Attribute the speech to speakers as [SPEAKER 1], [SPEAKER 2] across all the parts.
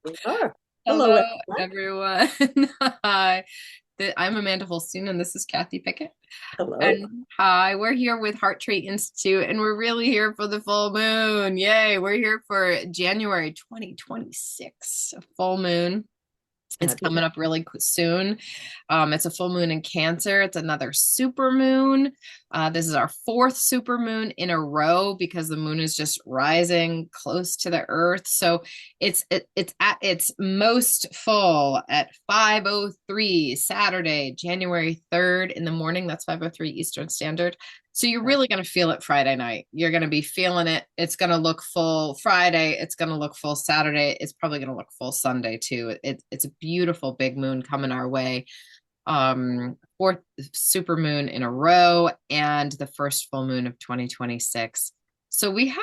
[SPEAKER 1] We are. Hello,
[SPEAKER 2] Hello,
[SPEAKER 1] everyone.
[SPEAKER 2] everyone. Hi, I'm Amanda Holstein, and this is Kathy Pickett.
[SPEAKER 1] Hello.
[SPEAKER 2] And hi, we're here with Heart Rate Institute, and we're really here for the full moon. Yay, we're here for January 2026, full moon. It's coming
[SPEAKER 1] Fabulous.
[SPEAKER 2] up really soon. It's a full moon in Cancer. It's another super moon. This is our fourth super moon in a row because the moon is just rising close to the Earth. So it's at its most full at 5:03 Saturday, January 3rd in the morning. That's 5:03 Eastern Standard. So you're really going to feel it Friday night. You're going to be feeling it. It's going to look full Friday. It's going to look full Saturday. It's probably going to look full Sunday too. It's a beautiful big moon coming our way. Fourth super moon in a row and the first full moon of 2026. So we have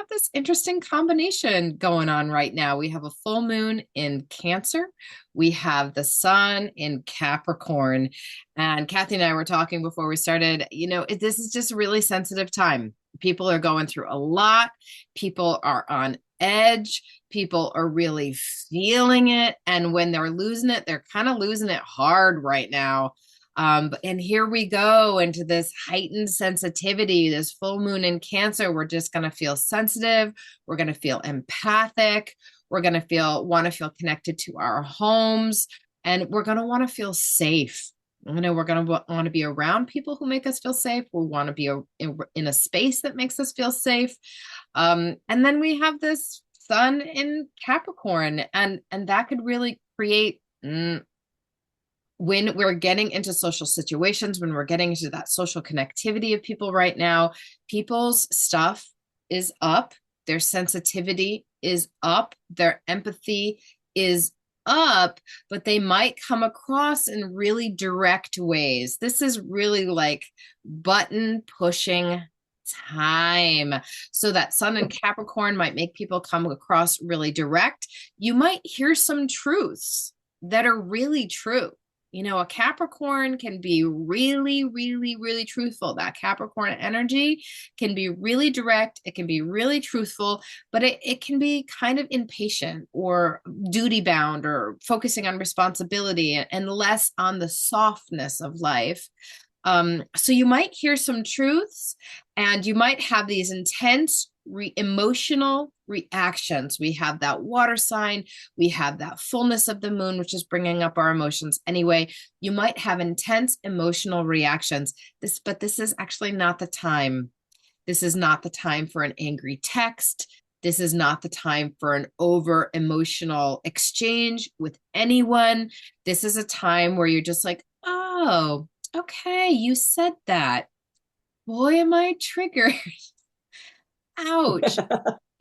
[SPEAKER 2] this interesting combination going on right now. We have a full moon in Cancer. We have the sun in Capricorn. And Kathy and I were talking before we started, this is just a really sensitive time. People are going through a lot. People are on edge. People are really feeling it. And when they're losing it, they're kind of losing it hard right now. And here we go into this heightened sensitivity, this full moon in Cancer. We're just going to feel sensitive. We're going to feel empathic. We're going to want to feel connected to our homes, and we're going to want to feel safe. We're going to want to be around people who make us feel safe. We want to be in a space that makes us feel safe. And then we have this sun in Capricorn, and that could really create when we're getting into social situations, when we're getting into that social connectivity of people right now, people's stuff is up, their sensitivity is up, their empathy is up, but they might come across in really direct ways. This is really like button pushing time. So that sun in Capricorn might make people come across really direct. You might hear some truths that are really true. A Capricorn can be really, really, really truthful. That Capricorn energy can be really direct. It can be really truthful, but it can be kind of impatient or duty bound or focusing on responsibility and less on the softness of life. So you might hear some truths and you might have these intense emotional reactions. We have that water sign, we have that fullness of the moon, which is bringing up our emotions anyway. You might have intense emotional reactions. But this is actually not the time. This is not the time for an angry text. This is not the time for an over emotional exchange with anyone. This is a time where you're just like, oh, okay, you said that. Boy, am I triggered. Ouch.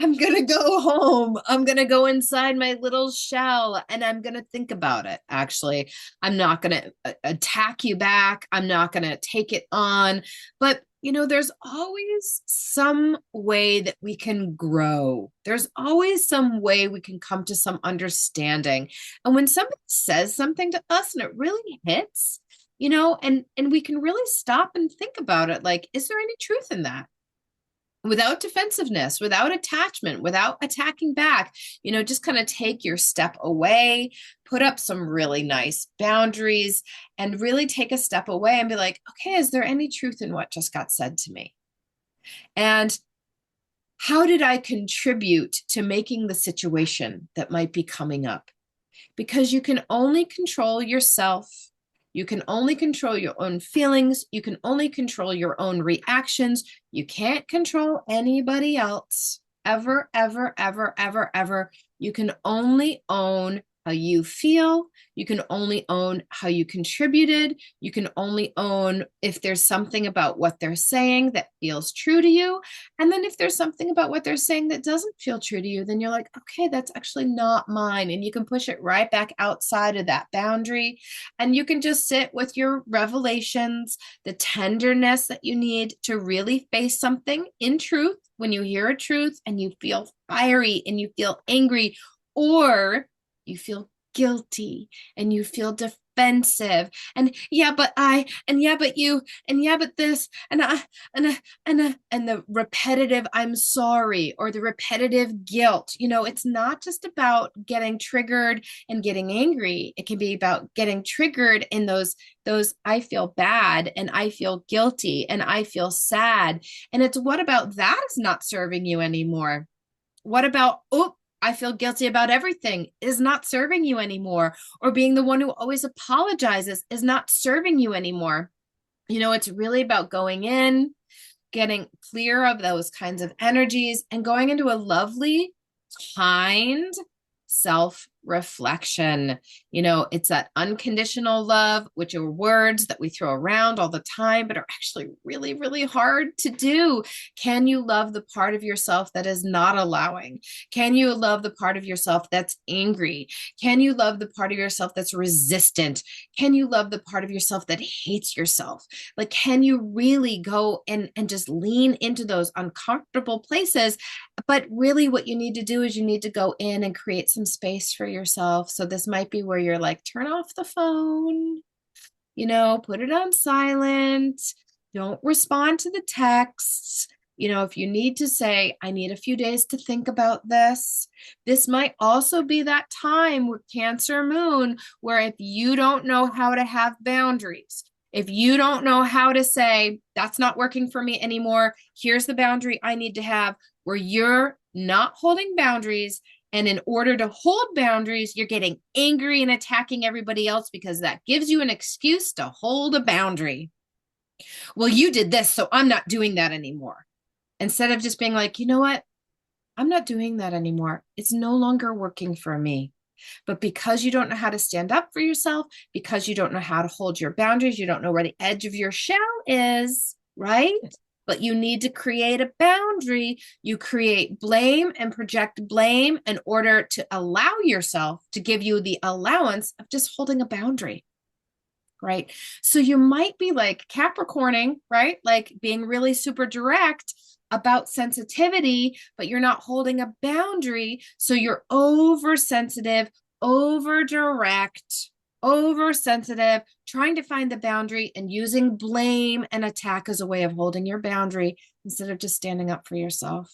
[SPEAKER 2] I'm going to go home. I'm going to go inside my little shell and I'm going to think about it. Actually, I'm not going to attack you back. I'm not going to take it on. But, there's always some way that we can grow. There's always some way we can come to some understanding. And when somebody says something to us and it really hits, and we can really stop and think about it like, is there any truth in that? Without defensiveness, without attachment, without attacking back, just kind of take your step away, put up some really nice boundaries, and really take a step away and be like, okay, is there any truth in what just got said to me? And how did I contribute to making the situation that might be coming up? Because you can only control yourself. You can only control your own feelings. You can only control your own reactions. You can't control anybody else. Ever, ever, ever, ever, ever. You can only own how you feel. You can only own how you contributed. You can only own if there's something about what they're saying that feels true to you. And then if there's something about what they're saying that doesn't feel true to you, then you're like, okay, that's actually not mine. And you can push it right back outside of that boundary. And you can just sit with your revelations, the tenderness that you need to really face something in truth when you hear a truth and you feel fiery and you feel angry, or you feel guilty and you feel defensive, and yeah, but I, and yeah, but you, and yeah, but this, and and the repetitive I'm sorry, or the repetitive guilt. It's not just about getting triggered and getting angry. It can be about getting triggered in those I feel bad, and I feel guilty, and I feel sad. And it's, what about that is not serving you anymore? What about, oh, I feel guilty about everything is not serving you anymore? Or being the one who always apologizes is not serving you anymore? It's really about going in, getting clear of those kinds of energies, and going into a lovely, kind self reflection. It's that unconditional love, which are words that we throw around all the time, but are actually really, really hard to do. Can you love the part of yourself that is not allowing? Can you love the part of yourself that's angry? Can you love the part of yourself that's resistant? Can you love the part of yourself that hates yourself? Like, can you really go and just lean into those uncomfortable places? But really, what you need to do is you need to go in and create some space for yourself. So this might be where you're like, turn off the phone, put it on silent, don't respond to the texts. If you need to say, I need a few days to think about this. This might also be that time with Cancer Moon where, if you don't know how to have boundaries, if you don't know how to say, that's not working for me anymore, here's the boundary I need to have, where you're not holding boundaries. And in order to hold boundaries, you're getting angry and attacking everybody else because that gives you an excuse to hold a boundary. Well, you did this, so I'm not doing that anymore. Instead of just being like, you know what? I'm not doing that anymore. It's no longer working for me. But because you don't know how to stand up for yourself, because you don't know how to hold your boundaries, you don't know where the edge of your shell is, right? But you need to create a boundary. You create blame and project blame in order to allow yourself to give you the allowance of just holding a boundary, right? So you might be like Capricorning, right? Like being really super direct about sensitivity, but you're not holding a boundary. So you're oversensitive, over direct, oversensitive, trying to find the boundary and using blame and attack as a way of holding your boundary instead of just standing up for yourself.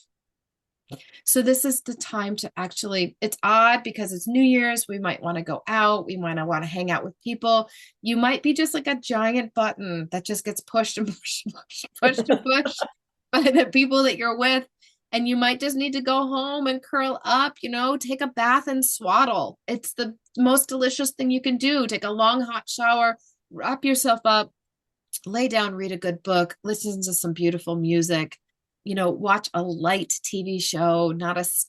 [SPEAKER 2] So this is the time to actually, it's odd because it's New Year's. We might want to go out. We might want to hang out with people. You might be just like a giant button that just gets pushed and pushed, pushed and pushed by the people that you're with. And you might just need to go home and curl up, take a bath and swaddle. It's the most delicious thing you can do. Take a long hot shower, wrap yourself up, lay down, read a good book, listen to some beautiful music, watch a light TV show,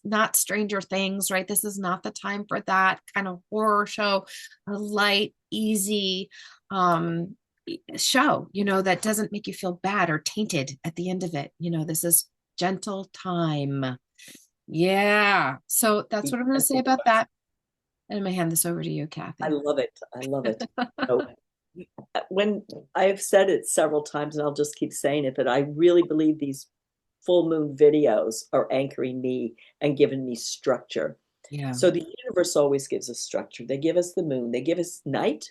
[SPEAKER 2] not Stranger Things, right? This is not the time for that kind of horror show. A light, easy show, that doesn't make you feel bad or tainted at the end of it. This is gentle time. Yeah. So that's what I'm going to say about that. And I'm going to hand this over to you, Kathy.
[SPEAKER 1] I love it. I love it. So, when I've said it several times, and I'll just keep saying it, but I really believe these full moon videos are anchoring me and giving me structure.
[SPEAKER 2] Yeah.
[SPEAKER 1] So the universe always gives us structure. They give us the moon, they give us night,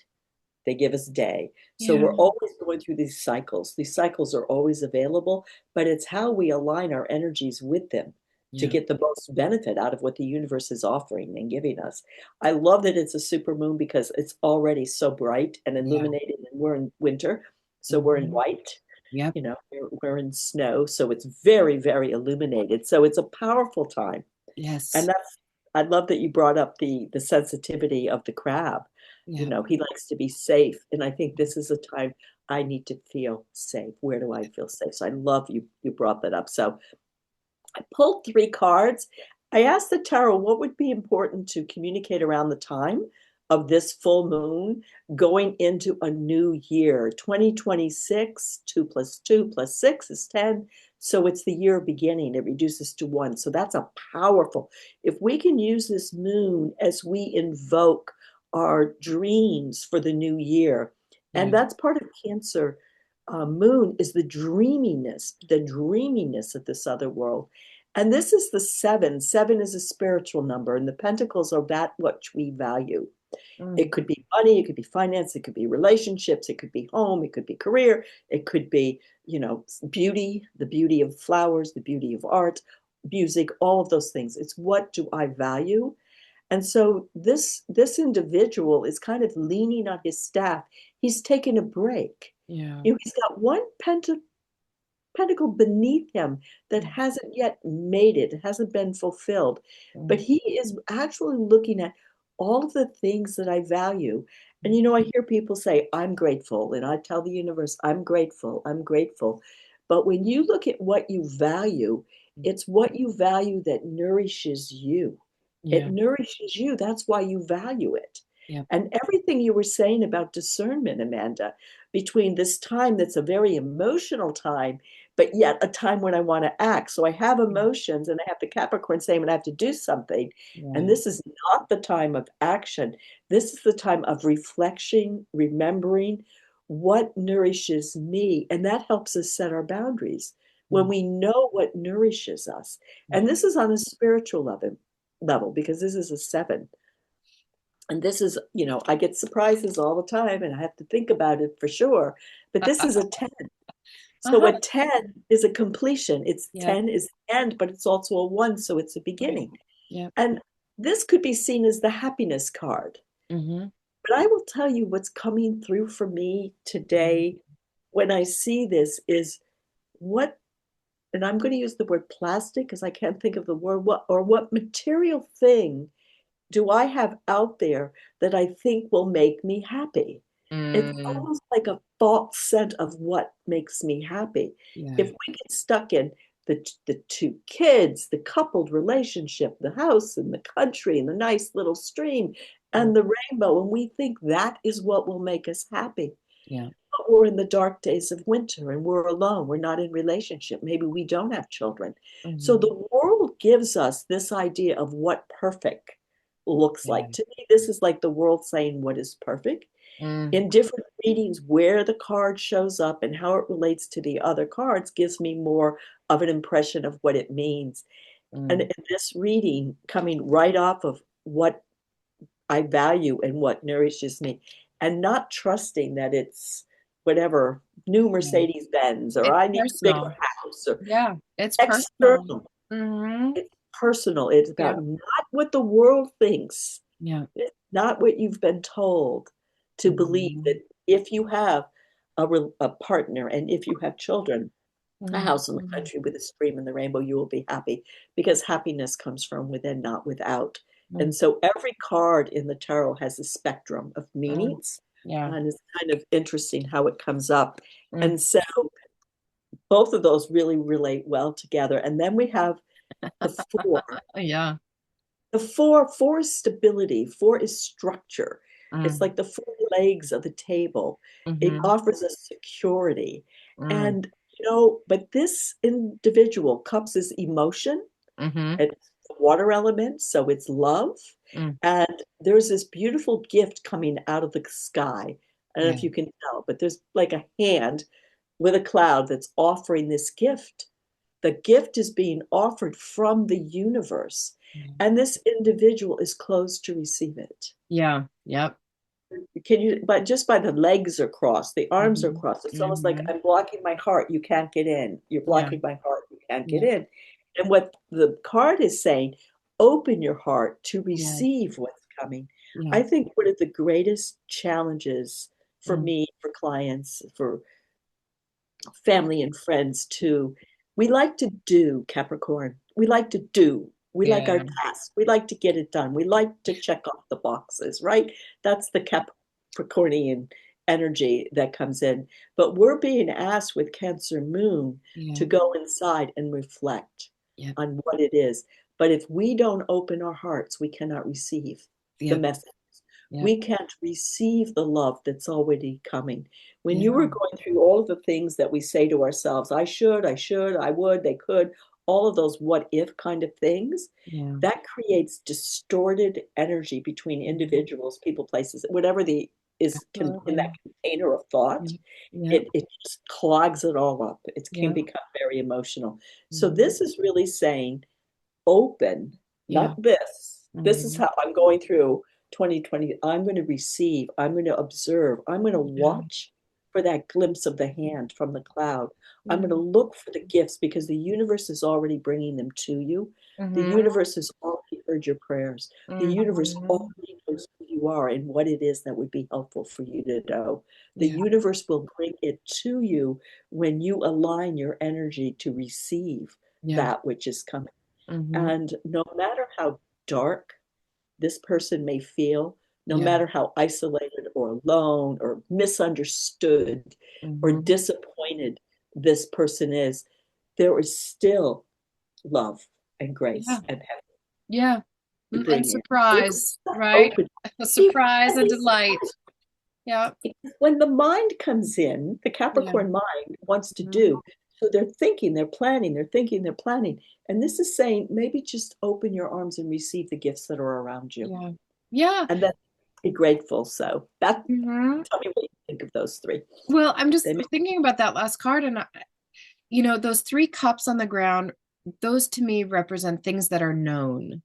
[SPEAKER 1] they give us day. So
[SPEAKER 2] Yeah.
[SPEAKER 1] we're always going through these cycles. These cycles are always available, but it's how we align our energies with them to
[SPEAKER 2] Yeah.
[SPEAKER 1] get the most benefit out of what the universe is offering and giving us. I love that it's a super moon because it's already so bright and
[SPEAKER 2] Yeah.
[SPEAKER 1] illuminated, and we're in winter, so we're in
[SPEAKER 2] Mhm.
[SPEAKER 1] white.
[SPEAKER 2] Yep.
[SPEAKER 1] We're in snow, so it's very, very illuminated. So it's a powerful time. And
[SPEAKER 2] Yes.
[SPEAKER 1] that's, I love that you brought up the sensitivity of the crab.
[SPEAKER 2] Yeah.
[SPEAKER 1] He likes to be safe. And I think this is a time I need to feel safe. Where do I feel safe? So I love you brought that up. So I pulled three cards. I asked the tarot what would be important to communicate around the time of this full moon going into a new year. 2026, 2 plus 2 plus 6 is 10. So it's the year of beginning. It reduces to 1. So that's a powerful. If we can use this moon as we invoke our dreams for the new year,
[SPEAKER 2] Yeah.
[SPEAKER 1] and that's part of Cancer. Moon is the dreaminess of this other world. And this is the seven. Seven is a spiritual number, and the pentacles are that which we value.
[SPEAKER 2] Mm.
[SPEAKER 1] It could be money, it could be finance, it could be relationships, it could be home, it could be career, it could be, beauty, the beauty of flowers, the beauty of art, music, all of those things. It's what do I value? And so this individual is kind of leaning on his staff. He's taking a break.
[SPEAKER 2] Yeah.
[SPEAKER 1] He's got one pentacle beneath him that
[SPEAKER 2] Mm.
[SPEAKER 1] hasn't yet made it, hasn't been fulfilled. But
[SPEAKER 2] Mm.
[SPEAKER 1] he is actually looking at all of the things that I value. And I hear people say, I'm grateful. And I tell the universe, I'm grateful, I'm grateful. But when you look at what you value, it's what you value that nourishes you. It
[SPEAKER 2] Yeah.
[SPEAKER 1] nourishes you. That's why you value it.
[SPEAKER 2] Yeah.
[SPEAKER 1] And everything you were saying about discernment, Amanda, between this time that's a very emotional time but yet a time when I want to act. So I have emotions and I have the Capricorn saying I have to do something. And
[SPEAKER 2] Yeah.
[SPEAKER 1] this is not the time of action. This is the time of reflection, remembering what nourishes me. And that helps us set our boundaries when
[SPEAKER 2] Mm.
[SPEAKER 1] we know what nourishes us. And this is on a spiritual level because this is a seven. And this is, I get surprises all the time and I have to think about it for sure. But this is a 10. So
[SPEAKER 2] Uh-huh.
[SPEAKER 1] a 10 is a completion. It's
[SPEAKER 2] Yep.
[SPEAKER 1] 10 is the end, but it's also a one, so it's a
[SPEAKER 2] Right.
[SPEAKER 1] beginning.
[SPEAKER 2] Yep.
[SPEAKER 1] And this could be seen as the happiness card.
[SPEAKER 2] Mm-hmm.
[SPEAKER 1] But I will tell you what's coming through for me today when I see this is what, and I'm going to use the word plastic because I can't think of the word, what material thing do I have out there that I think will make me happy? It's
[SPEAKER 2] Mm.
[SPEAKER 1] almost like a false sense of what makes me happy.
[SPEAKER 2] Yeah.
[SPEAKER 1] If we get stuck in the two kids, the coupled relationship, the house and the country and the nice little stream
[SPEAKER 2] Mm.
[SPEAKER 1] and the rainbow, and we think that is what will make us happy.
[SPEAKER 2] Yeah.
[SPEAKER 1] But we're in the dark days of winter and we're alone. We're not in relationship. Maybe we don't have children. So
[SPEAKER 2] Mm-hmm.
[SPEAKER 1] the world gives us this idea of what perfect looks
[SPEAKER 2] Yeah.
[SPEAKER 1] like. To me, this is like the world saying what is perfect.
[SPEAKER 2] Mm.
[SPEAKER 1] In different readings, where the card shows up and how it relates to the other cards gives me more of an impression of what it means. And
[SPEAKER 2] Mm.
[SPEAKER 1] in this reading, coming right off of what I value and what nourishes me, and not trusting that it's whatever new
[SPEAKER 2] Yeah.
[SPEAKER 1] Mercedes Benz or
[SPEAKER 2] It's
[SPEAKER 1] I need a bigger
[SPEAKER 2] personal.
[SPEAKER 1] house or
[SPEAKER 2] Yeah. It's personal.
[SPEAKER 1] external.
[SPEAKER 2] Mm-hmm.
[SPEAKER 1] It's personal. It's
[SPEAKER 2] Yeah.
[SPEAKER 1] about not what the world thinks.
[SPEAKER 2] Yeah.
[SPEAKER 1] It's not what you've been told to believe
[SPEAKER 2] Mm-hmm.
[SPEAKER 1] that if you have a partner and if you have children, a house in the
[SPEAKER 2] Mm-hmm.
[SPEAKER 1] country with a stream and the rainbow, you will be happy because happiness comes from within, not without.
[SPEAKER 2] Mm.
[SPEAKER 1] And so every card in the tarot has a spectrum of
[SPEAKER 2] Mm.
[SPEAKER 1] meanings,
[SPEAKER 2] Yeah.
[SPEAKER 1] and it's kind of interesting how it comes up.
[SPEAKER 2] Mm.
[SPEAKER 1] And so both of those really relate well together. And then we have the four.
[SPEAKER 2] Yeah.
[SPEAKER 1] The four is stability, four is structure. It's
[SPEAKER 2] Mm.
[SPEAKER 1] like the four legs of the table. It
[SPEAKER 2] Mm-hmm.
[SPEAKER 1] offers us security.
[SPEAKER 2] Mm.
[SPEAKER 1] And, but this individual, cups is emotion,
[SPEAKER 2] Mm-hmm.
[SPEAKER 1] it's the water element, so it's love.
[SPEAKER 2] Mm.
[SPEAKER 1] And there's this beautiful gift coming out of the sky. I don't know
[SPEAKER 2] Yeah.
[SPEAKER 1] if you can tell, but there's like a hand with a cloud that's offering this gift. The gift is being offered from the universe,
[SPEAKER 2] Mm.
[SPEAKER 1] and this individual is closed to receive it.
[SPEAKER 2] Yeah. Yep.
[SPEAKER 1] Can you, but just by the legs are crossed, the arms are
[SPEAKER 2] Mm-hmm.
[SPEAKER 1] crossed, it's almost like
[SPEAKER 2] Mm-hmm.
[SPEAKER 1] I'm blocking my heart, you can't get in. You're
[SPEAKER 2] Yeah.
[SPEAKER 1] blocking my heart, you can't get
[SPEAKER 2] Yeah.
[SPEAKER 1] in. And what the card is saying, open your heart to
[SPEAKER 2] Yeah.
[SPEAKER 1] receive what's coming.
[SPEAKER 2] Yeah.
[SPEAKER 1] I think one of the greatest challenges for
[SPEAKER 2] Mm.
[SPEAKER 1] me, for clients, for family and friends too. We like to do, Capricorn. We like to do. We like our
[SPEAKER 2] Yeah.
[SPEAKER 1] tasks. We like to get it done. We like to check off the boxes, right? That's the Capricornian energy that comes in. But we're being asked with Cancer Moon
[SPEAKER 2] Yeah.
[SPEAKER 1] to go inside and reflect
[SPEAKER 2] Yep.
[SPEAKER 1] on what it is. But if we don't open our hearts, we cannot receive the
[SPEAKER 2] Yep.
[SPEAKER 1] message.
[SPEAKER 2] Yep.
[SPEAKER 1] We can't receive the love that's already coming. When you
[SPEAKER 2] Yeah.
[SPEAKER 1] were going through all of the things that we say to ourselves, I would, they could, all of those what if kind of things,
[SPEAKER 2] Yeah.
[SPEAKER 1] that creates distorted energy between
[SPEAKER 2] Mhm.
[SPEAKER 1] individuals, people, places, whatever the is in
[SPEAKER 2] Absolutely.
[SPEAKER 1] that container of thought,
[SPEAKER 2] Yep. Yep.
[SPEAKER 1] it just clogs it all up. It can
[SPEAKER 2] Yep.
[SPEAKER 1] become very emotional. So
[SPEAKER 2] Mhm.
[SPEAKER 1] this is really saying open,
[SPEAKER 2] Yeah.
[SPEAKER 1] not this. This is
[SPEAKER 2] Mhm.
[SPEAKER 1] how I'm going through. 2020, I'm going to receive, I'm going to observe, I'm going to
[SPEAKER 2] Yeah.
[SPEAKER 1] watch for that glimpse of the hand from the cloud. I'm going to
[SPEAKER 2] Yeah.
[SPEAKER 1] look for the gifts because the universe is already bringing them to you. The
[SPEAKER 2] Mm-hmm.
[SPEAKER 1] universe has already heard your prayers. The universe
[SPEAKER 2] Mm-hmm.
[SPEAKER 1] already knows who you are and what it is that would be helpful for you to know. The
[SPEAKER 2] Yeah.
[SPEAKER 1] universe will bring it to you when you align your energy to receive
[SPEAKER 2] Yeah.
[SPEAKER 1] that which is coming.
[SPEAKER 2] Mm-hmm.
[SPEAKER 1] And no matter how dark this person may feel, no
[SPEAKER 2] Yeah.
[SPEAKER 1] matter how isolated or alone or misunderstood or
[SPEAKER 2] Mm-hmm.
[SPEAKER 1] disappointed this person is, there is still love and
[SPEAKER 2] Yeah.
[SPEAKER 1] grace and heaven
[SPEAKER 2] Yeah.
[SPEAKER 1] to
[SPEAKER 2] And
[SPEAKER 1] bring in. So it's
[SPEAKER 2] surprise, right?
[SPEAKER 1] open.
[SPEAKER 2] A
[SPEAKER 1] Be,
[SPEAKER 2] surprise
[SPEAKER 1] and
[SPEAKER 2] and
[SPEAKER 1] be
[SPEAKER 2] delight. Yeah.
[SPEAKER 1] when the mind comes in, the
[SPEAKER 2] Yeah.
[SPEAKER 1] Capricorn mind wants to
[SPEAKER 2] Mhm.
[SPEAKER 1] do. So they're thinking, they're planning, they're thinking, they're planning. And this is saying maybe just open your arms and receive the gifts that are around you.
[SPEAKER 2] Yeah. Yeah.
[SPEAKER 1] And then be grateful. So that
[SPEAKER 2] Hmm.
[SPEAKER 1] tell me what you think of those three.
[SPEAKER 2] Well, I'm
[SPEAKER 1] They
[SPEAKER 2] just
[SPEAKER 1] make
[SPEAKER 2] thinking about that last card, and those three cups on the ground, those to me represent things that are known.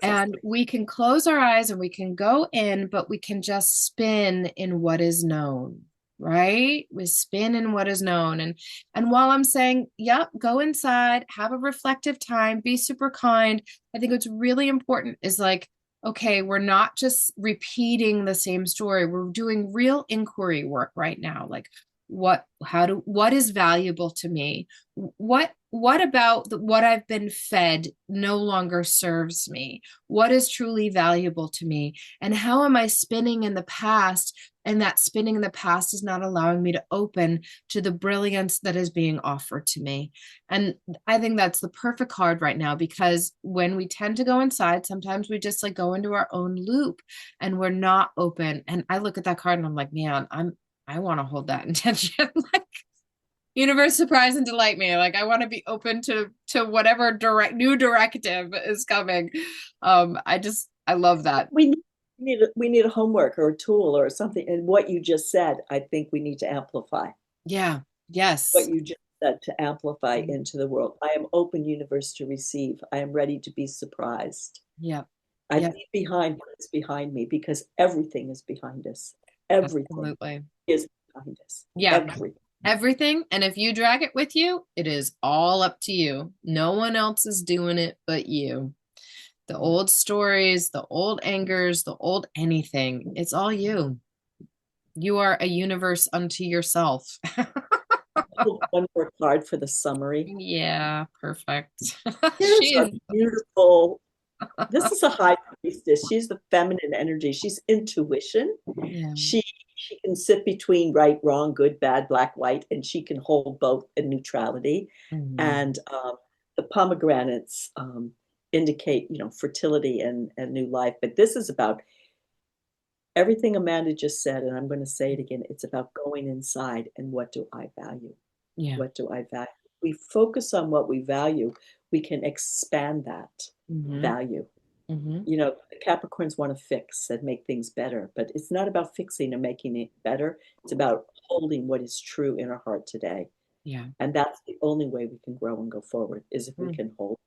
[SPEAKER 2] And
[SPEAKER 1] exactly.
[SPEAKER 2] we can close our eyes and we can go in, but we can just spin in what is known, right? We spin in what is known. And while I'm saying, yep, go inside, have a reflective time, be super kind, I think what's really important is like, okay, we're not just repeating the same story. We're doing real inquiry work right now. Like, what is valuable to me? What about what I've been fed no longer serves me? What is truly valuable to me? And how am I spinning in the past? And that spinning in the past is not allowing me to open to the brilliance that is being offered to me. And I think that's the perfect card right now, because when we tend to go inside, sometimes we just like go into our own loop and we're not open. And I look at that card and I'm like, man, I want to hold that intention. Like, universe, surprise and delight me. Like, I want to be open to whatever new directive is coming. I love that.
[SPEAKER 1] We need a homework or a tool or something. And what you just said, I think we need to amplify.
[SPEAKER 2] Yeah.
[SPEAKER 1] What
[SPEAKER 2] Yes.
[SPEAKER 1] you just said to amplify into the world. I am open universe to receive. I am ready to be surprised.
[SPEAKER 2] Yeah.
[SPEAKER 1] I
[SPEAKER 2] Yeah.
[SPEAKER 1] leave behind what is behind me because everything is behind us. Everything
[SPEAKER 2] Absolutely.
[SPEAKER 1] is behind us.
[SPEAKER 2] Yeah.
[SPEAKER 1] Everything.
[SPEAKER 2] Everything. And if you drag it with you, it is all up to you. No one else is doing it but you. The old stories, the old angers, the old anything, it's all you. You are a universe unto yourself.
[SPEAKER 1] One more card for the summary.
[SPEAKER 2] Yeah, perfect.
[SPEAKER 1] Here's
[SPEAKER 2] She
[SPEAKER 1] a
[SPEAKER 2] is.
[SPEAKER 1] beautiful, this is a high priestess. She's the feminine energy. She's intuition.
[SPEAKER 2] Yeah.
[SPEAKER 1] She she can sit between right, wrong, good, bad, black, white, and she can hold both in neutrality.
[SPEAKER 2] Mhm.
[SPEAKER 1] And the pomegranates indicate, fertility and new life. But this is about everything Amanda just said, and I'm going to say it again. It's about going inside and what do I value?
[SPEAKER 2] Yeah.
[SPEAKER 1] What do I value? We focus on what we value, we can expand that
[SPEAKER 2] Hmm.
[SPEAKER 1] value.
[SPEAKER 2] Hmm.
[SPEAKER 1] The Capricorns want to fix and make things better, but it's not about fixing and making it better. It's about holding what is true in our heart today.
[SPEAKER 2] Yeah.
[SPEAKER 1] And that's the only way we can grow and go forward is if we can hold.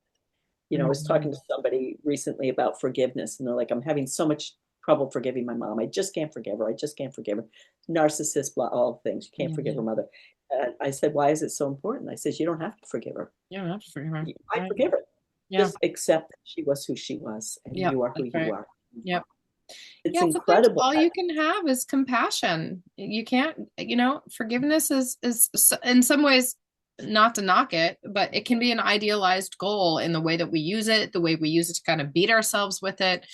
[SPEAKER 1] I was talking to
[SPEAKER 2] Mm-hmm.
[SPEAKER 1] somebody recently about forgiveness, and they're like, I'm having so much trouble forgiving my mom. I just can't forgive her. I just can't forgive her. Narcissist, blah, all things. You can't
[SPEAKER 2] Yeah.
[SPEAKER 1] forgive her mother. And I said, why is it so important? I said, you don't have to forgive her.
[SPEAKER 2] Yeah, that's for sure.
[SPEAKER 1] I
[SPEAKER 2] Right.
[SPEAKER 1] forgive her.
[SPEAKER 2] Yeah.
[SPEAKER 1] Just accept that she was who she was, and
[SPEAKER 2] Yep.
[SPEAKER 1] you are who
[SPEAKER 2] That's
[SPEAKER 1] you
[SPEAKER 2] right.
[SPEAKER 1] are.
[SPEAKER 2] Yep.
[SPEAKER 1] It's
[SPEAKER 2] Yeah, sometimes
[SPEAKER 1] incredible
[SPEAKER 2] all
[SPEAKER 1] that
[SPEAKER 2] you can have is compassion. You can't, forgiveness is in some ways, not to knock it, but it can be an idealized goal in the way that we use it, the way we use it to kind of beat ourselves with it.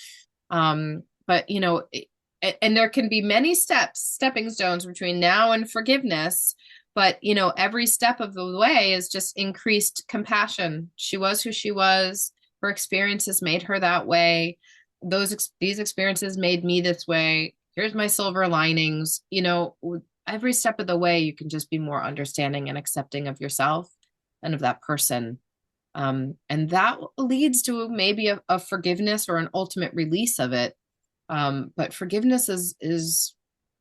[SPEAKER 2] But and there can be many stepping stones between now and forgiveness. But every step of the way is just increased compassion. She was who she was. Her experiences made her that way. These experiences made me this way. Here's my silver linings. With every step of the way, you can just be more understanding and accepting of yourself and of that person. And that leads to maybe a forgiveness or an ultimate release of it. But forgiveness is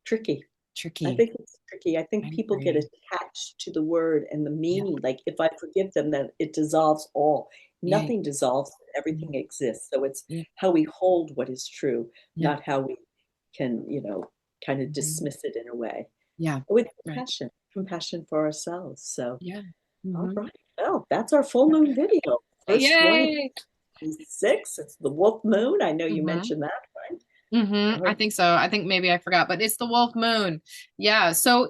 [SPEAKER 1] tricky. I
[SPEAKER 2] tricky.
[SPEAKER 1] think it's tricky. I
[SPEAKER 2] I
[SPEAKER 1] think people get
[SPEAKER 2] agree.
[SPEAKER 1] attached to the word and the
[SPEAKER 2] Yeah.
[SPEAKER 1] meaning. Like if I forgive them, then it dissolves all.
[SPEAKER 2] Yeah.
[SPEAKER 1] Nothing dissolves. everything exists. So it's
[SPEAKER 2] Yeah.
[SPEAKER 1] how we hold what is true,
[SPEAKER 2] Yeah.
[SPEAKER 1] not how we can, kind of
[SPEAKER 2] Mhm.
[SPEAKER 1] dismiss it in a way.
[SPEAKER 2] Yeah.
[SPEAKER 1] With
[SPEAKER 2] Right.
[SPEAKER 1] compassion for ourselves. So,
[SPEAKER 2] Yeah.
[SPEAKER 1] all
[SPEAKER 2] Hmm.
[SPEAKER 1] right. Well, that's our full moon video. First one in
[SPEAKER 2] Yay.
[SPEAKER 1] 6. It's the wolf moon. I know you
[SPEAKER 2] Hmm.
[SPEAKER 1] mentioned that, right?
[SPEAKER 2] I
[SPEAKER 1] All
[SPEAKER 2] think so. I think maybe I forgot, but it's the wolf moon. Yeah. So,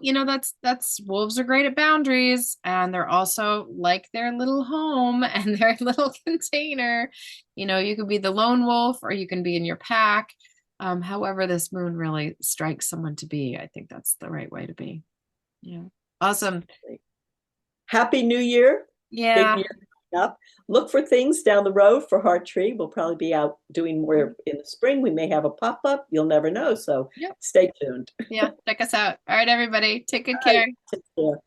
[SPEAKER 2] that's wolves are great at boundaries, and they're also like their little home and their little container. You could be the lone wolf or you can be in your pack. However, this moon really strikes someone to be, I think that's the right way to be. Yeah. Awesome.
[SPEAKER 1] right. Happy New Year. Big
[SPEAKER 2] Yeah.
[SPEAKER 1] year coming up. Look for things down the road for Heart Tree. We'll probably be out doing more in the spring. We may have a pop up. You'll never know. So
[SPEAKER 2] Yep.
[SPEAKER 1] stay tuned.
[SPEAKER 2] Yeah. Check us out. All right, everybody. Take good
[SPEAKER 1] All right.
[SPEAKER 2] care.
[SPEAKER 1] Take care.